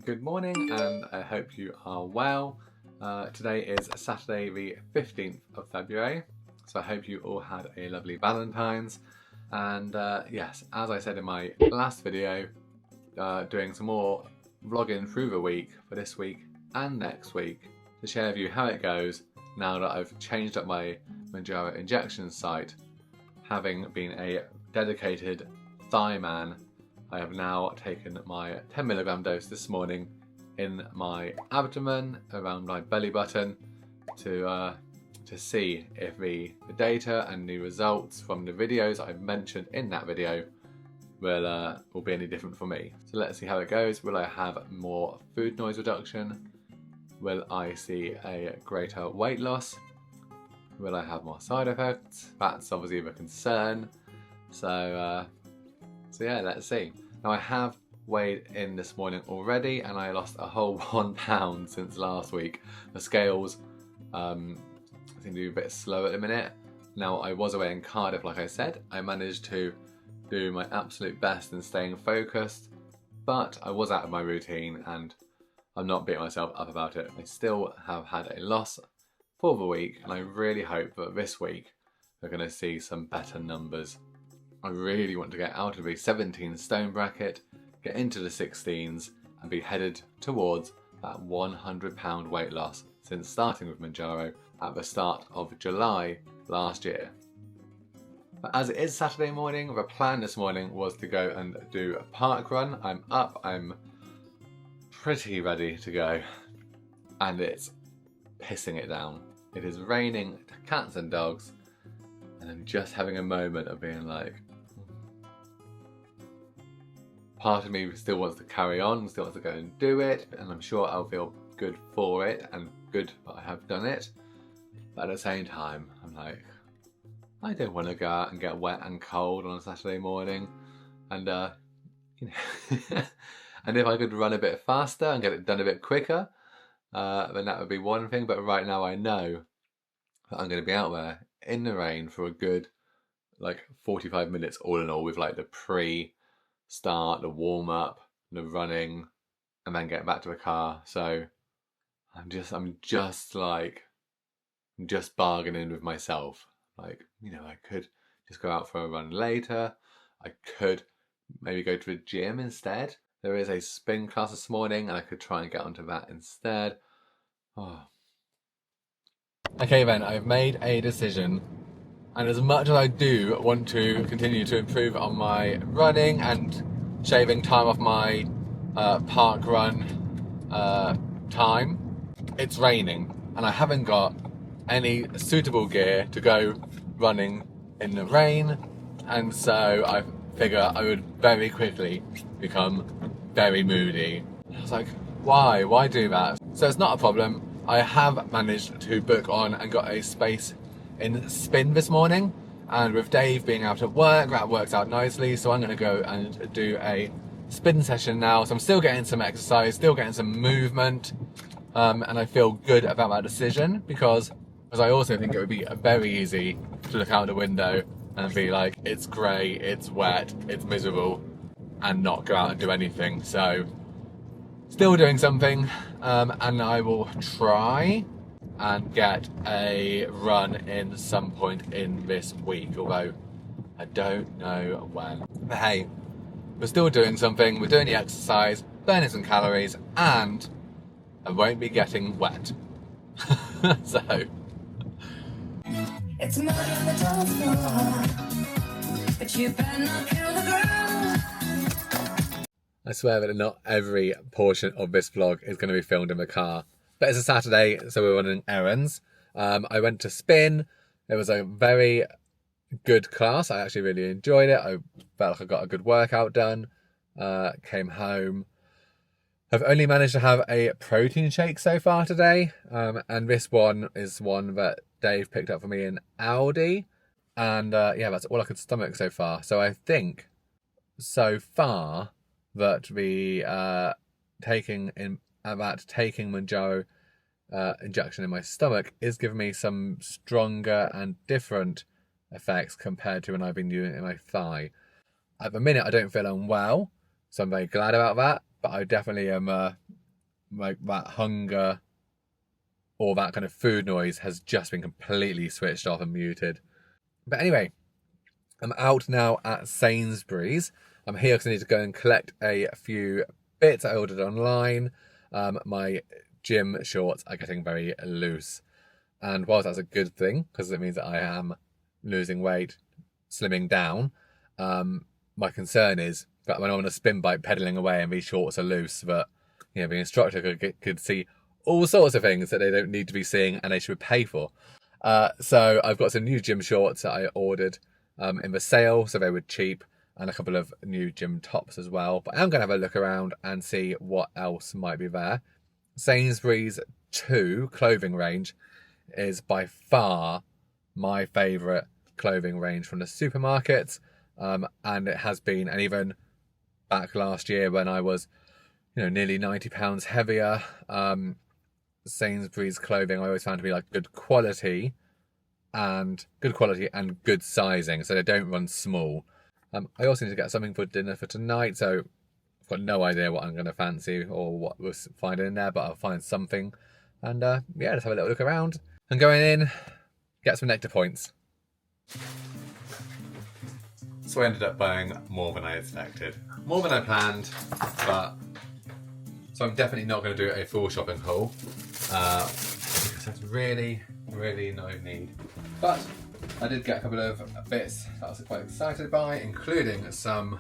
Good morning, and I hope you are well. Today is Saturday the 15th of February, so I hope you all had a lovely Valentine's. And yes, as I said in my last video, doing some more vlogging through the week for this week and next week to share with you how it goes now that I've changed up my Mounjaro injection site. Having been a dedicated thigh man, I have now taken my 10mg dose this morning in my abdomen around my belly button to see if the data and the results from the videos I've mentioned in that video will be any different for me. So let's see how it goes. Will I have more food noise reduction? Will I see a greater weight loss? Will I have more side effects? That's obviously the concern. So yeah, let's see. Now I have weighed in this morning already and I lost a whole 1 pound since last week. The scales seem to be a bit slow at the minute. Now I was away in Cardiff, like I said. I managed to do my absolute best in staying focused, but I was out of my routine and I'm not beating myself up about it. I still have had a loss for the week and I really hope that this week we're going to see some better numbers. I really want to get out of the 17 stone bracket, get into the 16s and be headed towards that 100 pound weight loss since starting with Mounjaro at the start of July last year. But as it is Saturday morning, the plan this morning was to go and do a park run. I'm up, I'm pretty ready to go, and it's pissing it down. It is raining cats and dogs, and I'm just having a moment of being like, part of me still wants to carry on, still wants to go and do it, and I'm sure I'll feel good for it and good that I have done it. But at the same time, I'm like, I don't want to go out and get wet and cold on a Saturday morning. And you know, and if I could run a bit faster and get it done a bit quicker, then that would be one thing. But right now I know that I'm going to be out there in the rain for a good 45 minutes all in all, with the pre-start, the warm-up, the running, and then getting back to the car. So I'm just bargaining with myself. I could just go out for a run later. I could maybe go to the gym instead. There is a spin class this morning and I could try and get onto that instead. Oh. Okay then, I've made a decision, and as much as I do want to continue to improve on my running and shaving time off my park run time, it's raining and I haven't got any suitable gear to go running in the rain, and so I figure I would very quickly become very moody. I was like, why do that? So it's not a problem. I have managed to book on and got a space in spin this morning, and with Dave being out at work, that works out nicely, so I'm going to go and do a spin session now. So I'm still getting some exercise, still getting some movement, and I feel good about that decision, because I also think it would be very easy to look out the window and be like, it's grey, it's wet, it's miserable, and not go out and do anything. So still doing something, and I will try and get a run in some point in this week, although I don't know when. But hey, we're still doing something, we're doing the exercise, burning some calories, and I won't be getting wet. So it's mud on the dance floor, but you better not kill the ground. I swear that not every portion of this vlog is going to be filmed in the car. But it's a Saturday, so we're running errands. I went to spin. It was a very good class. I actually really enjoyed it. I felt like I got a good workout done. Came home. I've only managed to have a protein shake so far today. And this one is one that Dave picked up for me in Aldi. And yeah, that's all I could stomach so far. So I think so far that the taking Mounjaro injection in my stomach is giving me some stronger and different effects compared to when I've been doing it in my thigh. At the minute I don't feel unwell, so I'm very glad about that, but I definitely am like that hunger or that kind of food noise has just been completely switched off and muted. But anyway, I'm out now at Sainsbury's. I'm here because I need to go and collect a few bits I ordered online. My gym shorts are getting very loose. And whilst that's a good thing, because it means that I am losing weight, slimming down, my concern is that when I'm on a spin bike pedaling away and these shorts are loose, that the instructor could see all sorts of things that they don't need to be seeing and they should pay for. So I've got some new gym shorts that I ordered in the sale, so they were cheap, and a couple of new gym tops as well. But I'm going to have a look around and see what else might be there. Sainsbury's 2 clothing range is by far my favourite clothing range from the supermarkets, and it has been, and even back last year when I was nearly 90 pounds heavier, Sainsbury's clothing I always found to be like good quality and good sizing, so they don't run small. I also need to get something for dinner for tonight, so I've got no idea what I'm going to fancy or what we'll find in there, but I'll find something. And yeah, just have a little look around. And going in, get some nectar points. So I ended up buying more than I expected. More than I planned, but... So I'm definitely not going to do a full shopping haul. Because that's really no need. But I did get a couple of bits that I was quite excited by, including some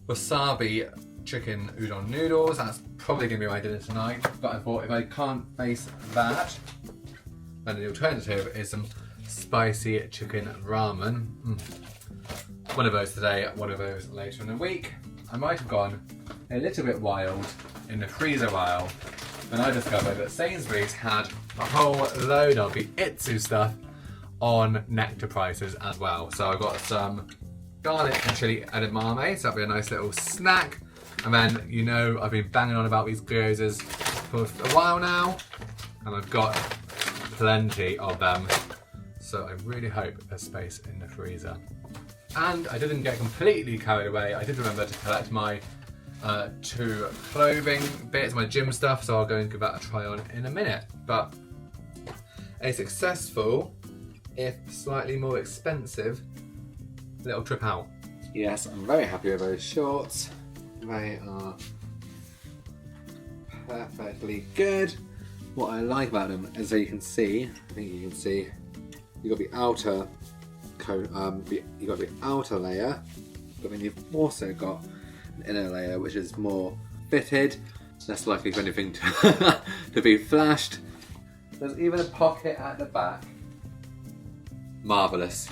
wasabi chicken udon noodles. That's probably going to be my dinner tonight, but I thought if I can't face that, then the alternative is some spicy chicken ramen. One of those today, one of those later in the week. I might have gone a little bit wild in the freezer aisle when I discovered that Sainsbury's had a whole load of the Itsu stuff on nectar prices as well. So I got some garlic and chili edamame, so that'll be a nice little snack. And then, I've been banging on about these gyozas for a while now, and I've got plenty of them. So I really hope there's space in the freezer. And I didn't get completely carried away. I did remember to collect my 2 clothing bits, my gym stuff, so I'll go and give that a try on in a minute. But a successful, if slightly more expensive, little trip out. Yes, I'm very happy with those shorts. They are perfectly good. What I like about them is that you can see, you've got the outer coat, you've got the outer layer, but then you've also got an inner layer which is more fitted, less likely for anything to be flashed. There's even a pocket at the back. Marvellous.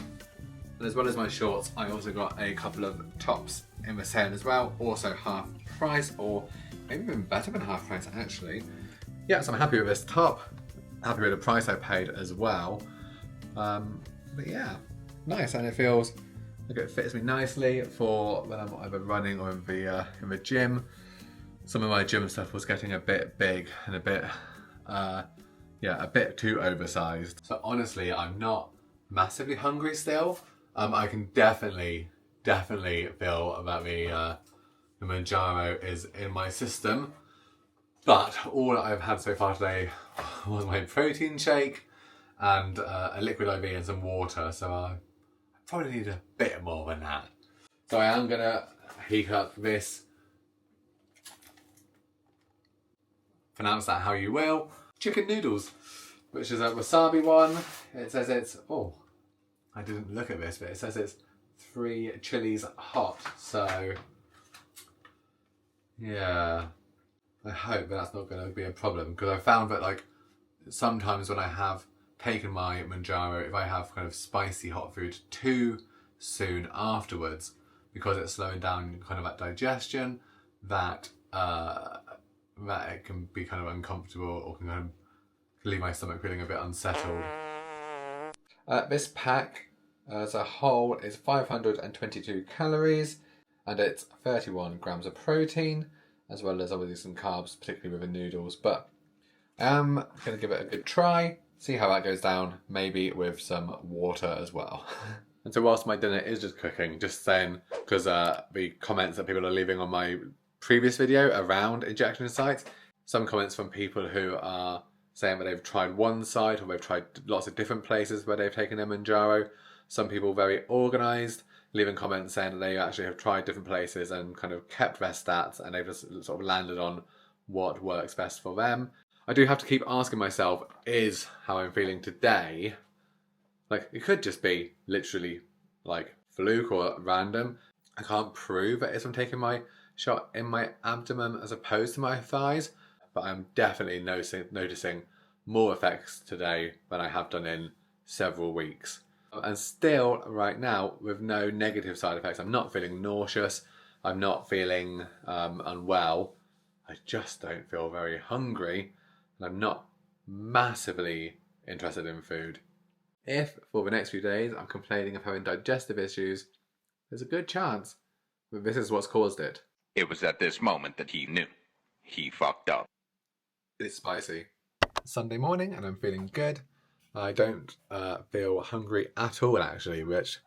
And as well as my shorts, I also got a couple of tops in the sale as well, also half price, or maybe even better than half price actually. Yeah, so I'm happy with this top, happy with the price I paid as well. But yeah, nice, and it feels like it fits me nicely for when I'm either running or in the gym. Some of my gym stuff was getting a bit big and a bit too oversized. So honestly, I'm not massively hungry still. I can definitely feel that the Mounjaro is in my system. But all I've had so far today was my protein shake and a liquid IV and some water. So I probably need a bit more than that. So I am gonna heat up this. Pronounce that how you will. Chicken noodles, which is a wasabi one. It says it's, oh, I didn't look at this, but it says it's 3 chilies hot. So yeah, I hope that's not going to be a problem, because I found that like sometimes when I have taken my Mounjaro, if I have kind of spicy hot food too soon afterwards, because it's slowing down kind of that digestion, that it can be kind of uncomfortable or can kind of leave my stomach feeling a bit unsettled. This pack as a whole is 522 calories and it's 31 grams of protein, as well as obviously some carbs, particularly with the noodles. But I am going to give it a good try, see how that goes down, maybe with some water as well. And so whilst my dinner is just cooking, just saying, because the comments that people are leaving on my previous video around injection sites, some comments from people who are saying that they've tried one site or they've tried lots of different places where they've taken their Mounjaro. Some people very organised, leaving comments saying that they actually have tried different places and kind of kept their stats and they've just sort of landed on what works best for them. I do have to keep asking myself, is how I'm feeling today, like it could just be literally like fluke or random. I can't prove it is from taking my shot in my abdomen as opposed to my thighs, but I'm definitely noticing more effects today than I have done in several weeks. And still right now with no negative side effects. I'm not feeling nauseous, I'm not feeling unwell, I just don't feel very hungry, and I'm not massively interested in food. If for the next few days I'm complaining of having digestive issues, there's a good chance that this is what's caused it. It was at this moment that he knew. He fucked up. It's spicy. Sunday morning and I'm feeling good. I don't feel hungry at all actually, which,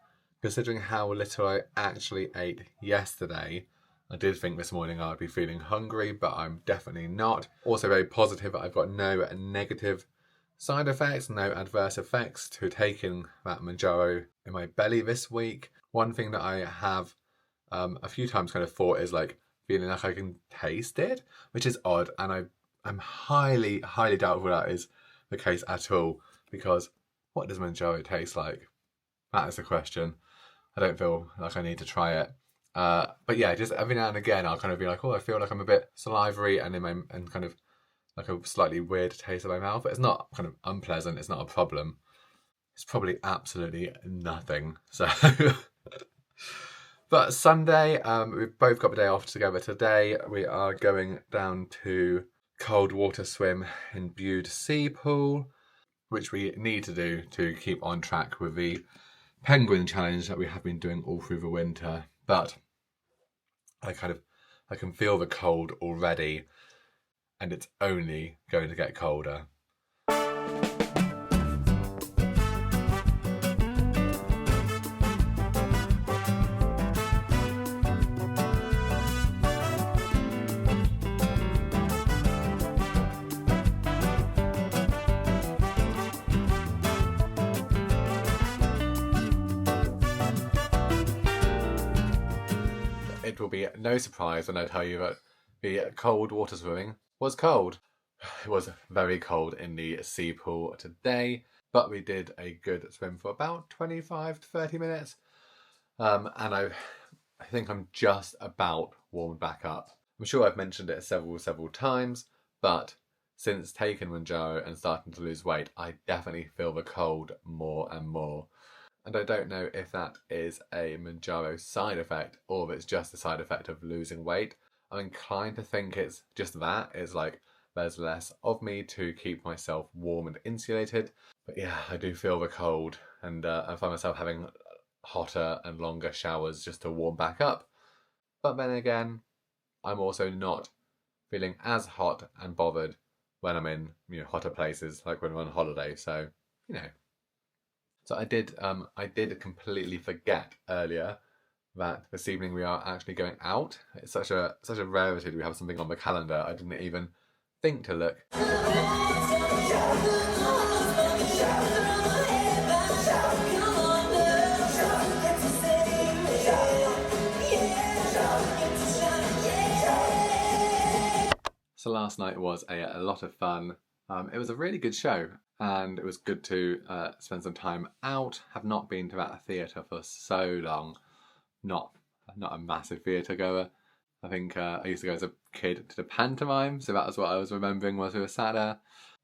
considering how little I actually ate yesterday, I did think this morning I'd be feeling hungry, but I'm definitely not. Also very positive that I've got no negative side effects, no adverse effects to taking that Mounjaro in my belly this week. One thing that I have a few times kind of thought is like feeling like I can taste it, which is odd, and I'm highly doubtful that is the case at all, because what does Mounjaro taste like? That is the question. I don't feel like I need to try it. But yeah, just every now and again I'll kind of be like, oh, I feel like I'm a bit salivary and kind of like a slightly weird taste in my mouth. But it's not kind of unpleasant, it's not a problem. It's probably absolutely nothing. So but Sunday, we've both got the day off together today. We are going down to cold water swim in Bude Sea Pool, which we need to do to keep on track with the penguin challenge that we have been doing all through the winter. But I can feel the cold already, and it's only going to get colder. It will be no surprise when I tell you that the cold water swimming was cold. It was very cold in the sea pool today, but we did a good swim for about 25 to 30 minutes. And I think I'm just about warmed back up. I'm sure I've mentioned it several times, but since taking Mounjaro and starting to lose weight, I definitely feel the cold more and more. And I don't know if that is a Mounjaro side effect or if it's just a side effect of losing weight. I'm inclined to think it's just that. It's like there's less of me to keep myself warm and insulated. But yeah, I do feel the cold, and I find myself having hotter and longer showers just to warm back up. But then again, I'm also not feeling as hot and bothered when I'm in hotter places, like when I'm on holiday. So, So I did completely forget earlier that this evening we are actually going out. It's such a rarity that we have something on the calendar. I didn't even think to look. So last night was a lot of fun. It was a really good show, and it was good to spend some time out. Have not been to that theatre for so long. Not a massive theatre goer. I think I used to go as a kid to the pantomime, so that was what I was remembering whilst we were sat there.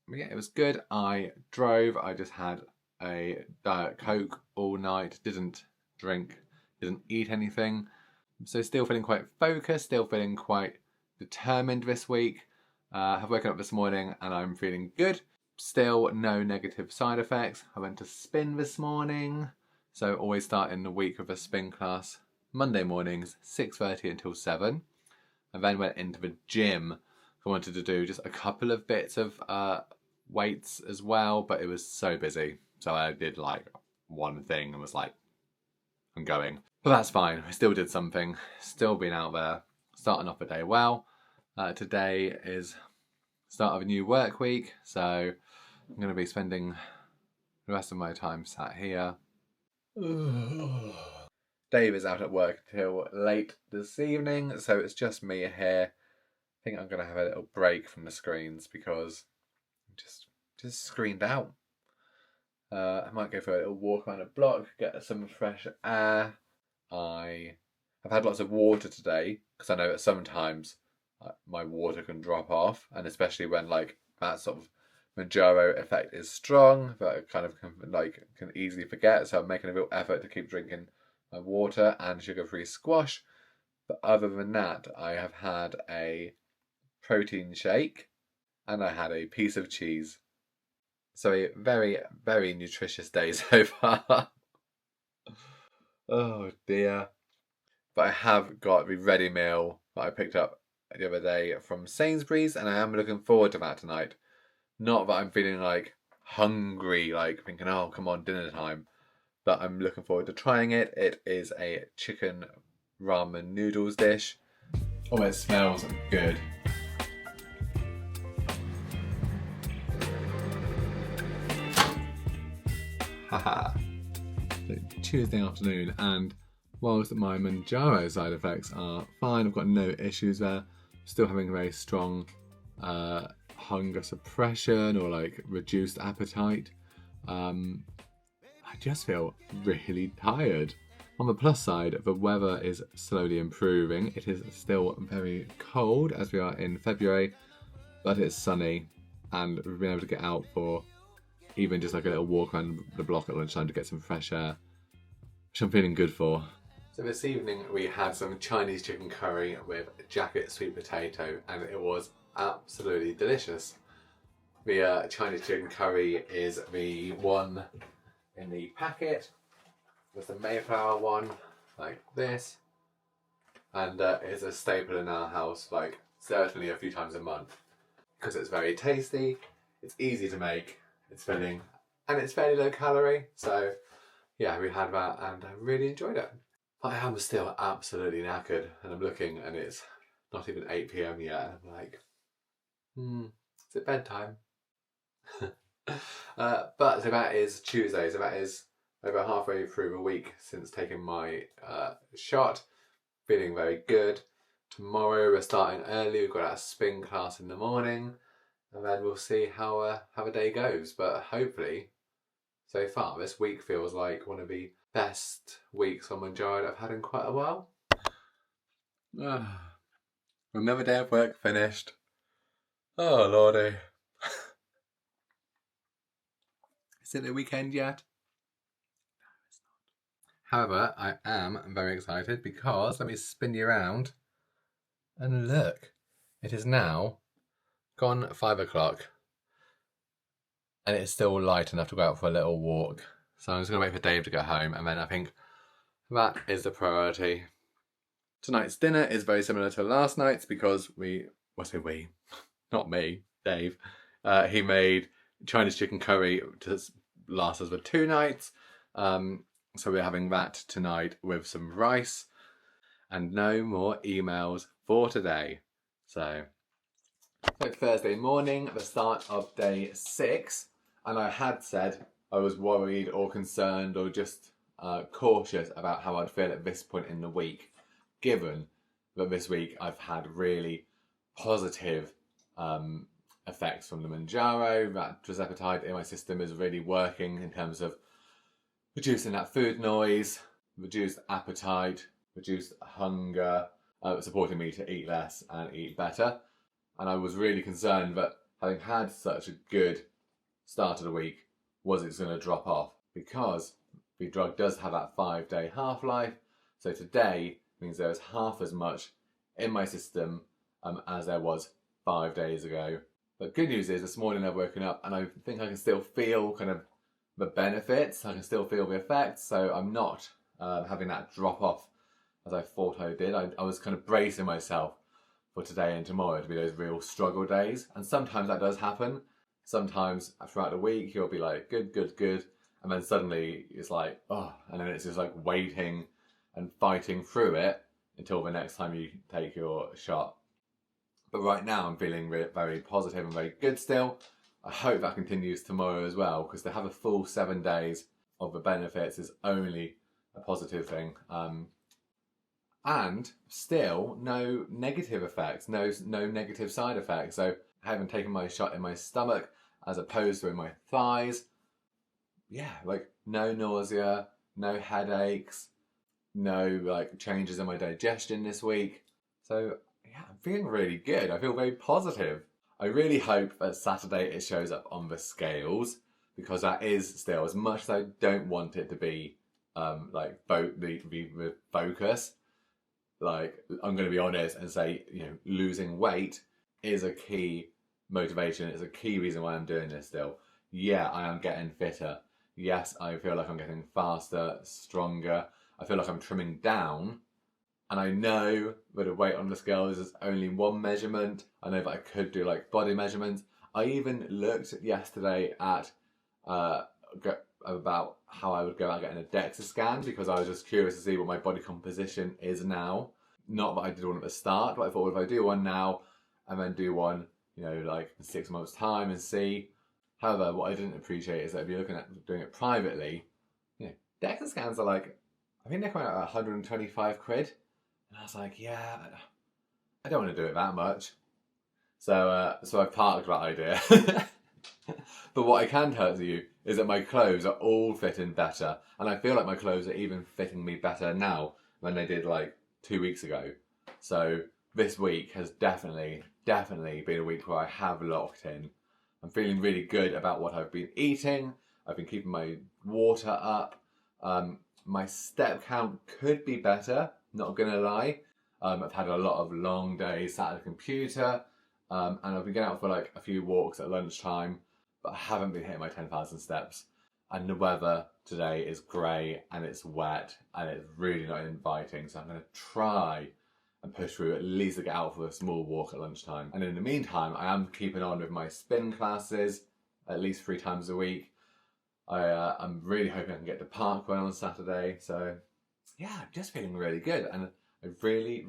But yeah, it was good. I drove. I just had a Diet Coke all night. Didn't drink. Didn't eat anything. So still feeling quite focused. Still feeling quite determined this week. Have woken up this morning and I'm feeling good. Still no negative side effects. I went to spin this morning. So always starting the week with a spin class. Monday mornings, 6:30 until 7. I then went into the gym. I wanted to do just a couple of bits of weights as well, but it was so busy. So I did like one thing and was like, I'm going. But that's fine. I still did something. Still been out there. Starting off the day well. Today is start of a new work week, so I'm going to be spending the rest of my time sat here. Dave is out at work till late this evening, so it's just me here. I think I'm going to have a little break from the screens because I'm just screened out. I might go for a little walk around the block, get some fresh air. I've had lots of water today because I know that sometimes my water can drop off, and especially when like that sort of Mounjaro effect is strong, but I kind of can easily forget. So I'm making a real effort to keep drinking my water and sugar-free squash. But other than that, I have had a protein shake and I had a piece of cheese. So a very, very nutritious day so far. Oh dear. But I have got the ready meal that I picked up the other day from Sainsbury's, and I am looking forward to that tonight. Not that I'm feeling like hungry, like thinking, oh, come on, dinner time. But I'm looking forward to trying it. It is a chicken ramen noodles dish. Oh, it smells good. Haha. Tuesday afternoon, and whilst my Mounjaro side effects are fine, I've got no issues there. Still having a very strong hunger suppression or like reduced appetite. I just feel really tired. On the plus side, the weather is slowly improving. It is still very cold as we are in February, but it's sunny, and we've been able to get out for even just like a little walk around the block at lunchtime to get some fresh air, which I'm feeling good for. So this evening we had some Chinese chicken curry with jacket sweet potato, and it was absolutely delicious. The Chinese chicken curry is the one in the packet. There's the Mayflower one, like this, and it's a staple in our house, like certainly a few times a month, because it's very tasty, it's easy to make, it's filling, and it's fairly low calorie. So yeah, we had that and I really enjoyed it. I am still absolutely knackered, and I'm looking and it's not even 8 PM yet, and I'm like, is it bedtime? But so that is Tuesday, so that is over halfway through the week since taking my shot. Feeling very good. Tomorrow we're starting early, we've got our spin class in the morning, and then we'll see how the day goes. But hopefully, so far this week feels like one of the best weeks on Mounjaro that I've had in quite a while. Another day of work finished. Oh lordy. Is it the weekend yet? No, it's not. However, I am very excited because, let me spin you around and look, it is now gone 5 o'clock and it's still light enough to go out for a little walk. So I'm just going to wait for Dave to go home, and then I think that is the priority. Tonight's dinner is very similar to last night's because not me, Dave. He made Chinese chicken curry to last us for 2 nights. So we're having that tonight with some rice, and no more emails for today. So Thursday morning, the start of day 6, and I had said I was worried or concerned or just cautious about how I'd feel at this point in the week, given that this week I've had really positive effects from the Mounjaro. That tirzepatide in my system is really working in terms of reducing that food noise, reduced appetite, reduced hunger, supporting me to eat less and eat better. And I was really concerned that having had such a good start of the week, was it going to drop off? Because the drug does have that 5-day half-life. So today means there is half as much in my system as there was 5 days ago. But good news is this morning I've woken up and I think I can still feel kind of the benefits. I can still feel the effects. So I'm not having that drop off as I thought I did. I was kind of bracing myself for today and tomorrow to be those real struggle days. And sometimes that does happen. Sometimes throughout the week you'll be like, good. And then suddenly it's like, oh, and then it's just like waiting and fighting through it until the next time you take your shot. But right now I'm feeling very positive and very good still. I hope that continues tomorrow as well, because to have a full 7 days of the benefits is only a positive thing. And still no negative effects, no negative side effects. So I haven't taken my shot in my stomach as opposed to in my thighs. Yeah, like no nausea, no headaches, no like changes in my digestion this week. So yeah, I'm feeling really good. I feel very positive. I really hope that Saturday it shows up on the scales, because that is still, as much as I don't want it to be like the focus, like I'm going to be honest and say, you know, losing weight is a key motivation. It's a key reason why I'm doing this still. Yeah, I am getting fitter. Yes, I feel like I'm getting faster, stronger. I feel like I'm trimming down. And I know that a weight on the scales is only one measurement. I know that I could do like body measurements. I even looked yesterday at about how I would go about getting a DEXA scan, because I was just curious to see what my body composition is now. Not that I did one at the start, but I thought, well, if I do one now and then do one, you know, like in 6 months' time and see. However, what I didn't appreciate is that if you're looking at doing it privately, you know, DEXA scans are like, I think they're coming out at 125 quid. And I was like, yeah, I don't want to do it that much. So I parked that idea. But what I can tell you is that my clothes are all fitting better. And I feel like my clothes are even fitting me better now than they did like 2 weeks ago. So this week has definitely been a week where I have locked in. I'm feeling really good about what I've been eating. I've been keeping my water up. My step count could be better, not gonna lie. I've had a lot of long days sat at a computer, and I've been getting out for like a few walks at lunchtime, but I haven't been hitting my 10,000 steps. And the weather today is grey and it's wet and it's really not inviting, so I'm gonna try and push through at least to get out for a small walk at lunchtime. And in the meantime, I am keeping on with my spin classes at least 3 times a week. I'm really hoping I can get to Parkway on Saturday. So yeah, I'm just feeling really good. And I really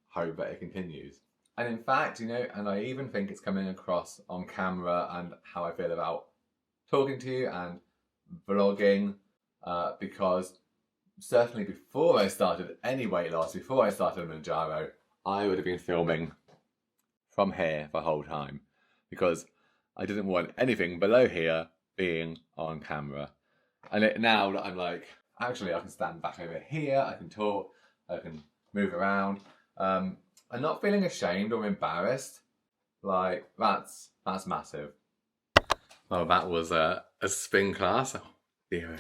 hope that it continues. And in fact, you know, and I even think it's coming across on camera and how I feel about talking to you and vlogging, because certainly before I started any weight loss, before I started Mounjaro, I would have been filming from here the whole time, because I didn't want anything below here being on camera. And now that I'm like, actually I can stand back over here, I can talk, I can move around. I'm not feeling ashamed or embarrassed. Like, that's massive. Oh, that was a spin class. Oh, dear.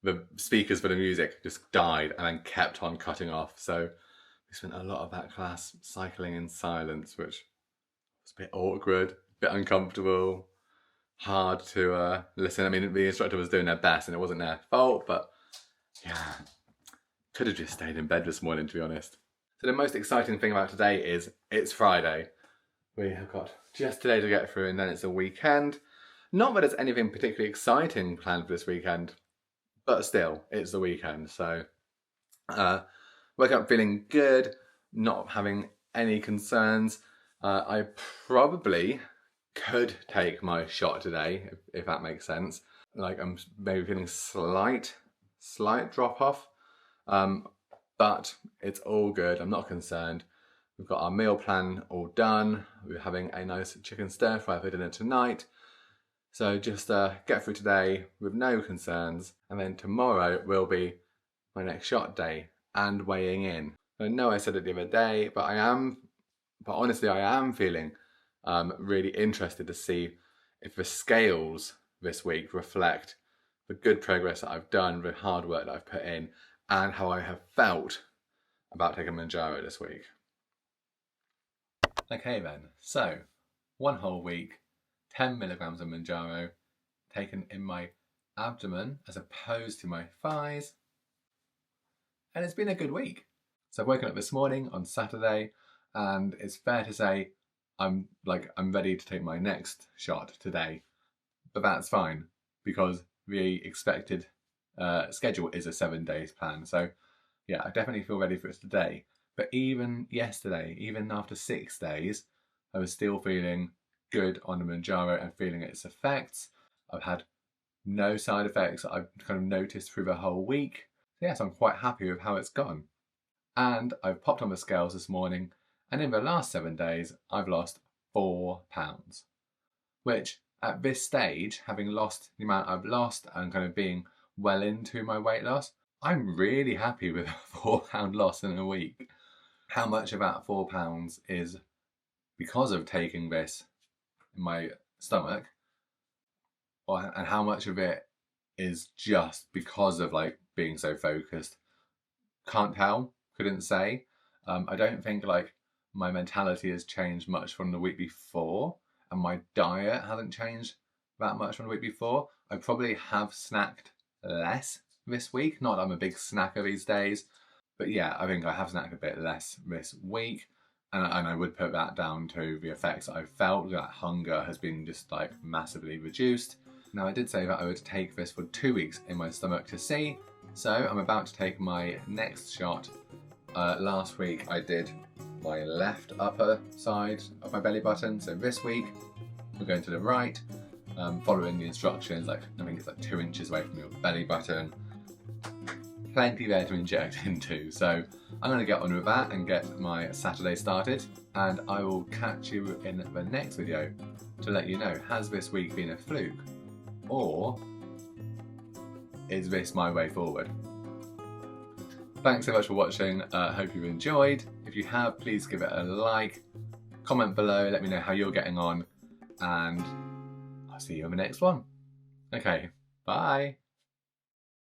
The speakers for the music just died and then kept on cutting off. So we spent a lot of that class cycling in silence, which was a bit awkward, a bit uncomfortable, hard to listen. I mean, the instructor was doing their best and it wasn't their fault, but yeah, could have just stayed in bed this morning, to be honest. So the most exciting thing about today is it's Friday. We have got just today to get through and then it's a weekend. Not that there's anything particularly exciting planned for this weekend, but still, it's the weekend. So woke up feeling good, not having any concerns. I probably could take my shot today, if that makes sense. Like, I'm maybe feeling slight drop off, but it's all good. I'm not concerned. We've got our meal plan all done. We're having a nice chicken stir fry for dinner tonight. So just get through today with no concerns, and then tomorrow will be my next shot day and weighing in. I know I said it the other day, but honestly I am feeling really interested to see if the scales this week reflect the good progress that I've done, the hard work that I've put in, and how I have felt about taking Mounjaro this week. Okay then, so 1 whole week, 10 milligrams of Mounjaro taken in my abdomen as opposed to my thighs, and it's been a good week. So I've woken up this morning on Saturday, and it's fair to say I'm ready to take my next shot today, but that's fine because the expected schedule is a 7 days plan. So yeah, I definitely feel ready for it today. But even yesterday, even after 6 days, I was still feeling good on the Mounjaro and feeling its effects. I've had no side effects I've kind of noticed through the whole week. So yes, I'm quite happy with how it's gone. And I've popped on the scales this morning, and in the last 7 days, I've lost 4 pounds, which at this stage, having lost the amount I've lost and kind of being well into my weight loss, I'm really happy with a £4 loss in a week. How much of that £4 is because of taking this in my stomach, and how much of it is just because of like being so focused? Can't tell, couldn't say. I don't think like my mentality has changed much from the week before, and my diet hasn't changed that much from the week before. I probably have snacked less this week. Not that I'm a big snacker these days, but yeah, I think I have snacked a bit less this week. And I would put that down to the effects that I've felt. That hunger has been just like massively reduced. Now, I did say that I would take this for 2 weeks in my stomach to see. So I'm about to take my next shot. Last week I did my left upper side of my belly button. So this week we're going to the right, following the instructions. Like I think it's like 2 inches away from your belly button. Plenty there to inject into. So I'm going to get on with that and get my Saturday started. And I will catch you in the next video to let you know, has this week been a fluke? Or is this my way forward? Thanks so much for watching. Hope you enjoyed. If you have, please give it a like, comment below, let me know how you're getting on, and I'll see you in the next one. Okay, bye.